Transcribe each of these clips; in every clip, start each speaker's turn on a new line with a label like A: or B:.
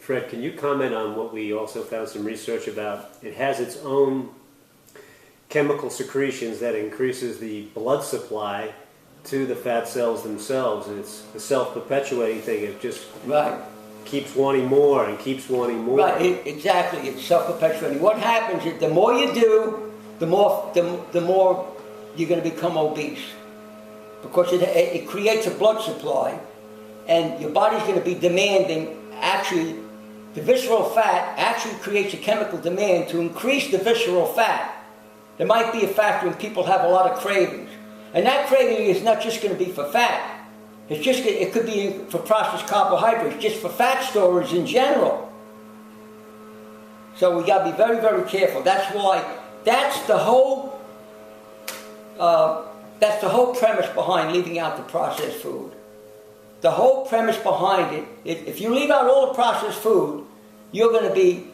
A: Fred, can you comment on what we also found some research about? It has its own chemical secretions that increases the blood supply to the fat cells themselves, and it's a self-perpetuating thing. It just keeps wanting more and keeps wanting more.
B: Right, exactly. It's self-perpetuating. What happens is the more you do, the more you're going to become obese, because it creates a blood supply, and your body's going to be demanding. Actually, the visceral fat actually creates a chemical demand to increase the visceral fat. There might be a factor when people have a lot of cravings. And that craving is not just going to be for fat. It could be for processed carbohydrates, just for fat storage in general. So we got to be very, very careful. That's why, that's the whole premise behind leaving out the processed food. The whole premise behind it, if you leave out all the processed food, you're going to be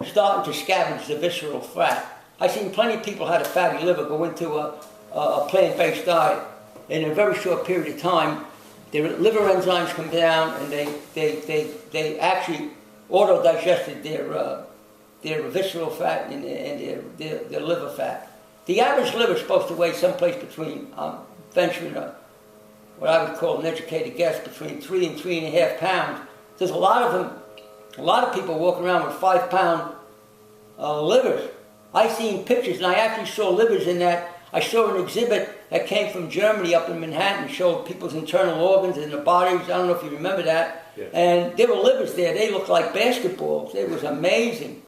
B: starting to scavenge the visceral fat. I've seen plenty of people had a fatty liver go into a plant-based diet. In a very short period of time, their liver enzymes come down, and they actually auto-digested their visceral fat and their liver fat. The average liver is supposed to weigh someplace between, venturing what I would call an educated guess, between 3 and 3.5 pounds. There's a lot of people walking around with 5-pound livers. I've seen pictures, and I actually saw livers in that. I saw an exhibit that came from Germany up in Manhattan, showed people's internal organs in their bodies. I don't know if you remember that.
A: Yeah.
B: And there were livers there. They looked like basketballs. It was amazing.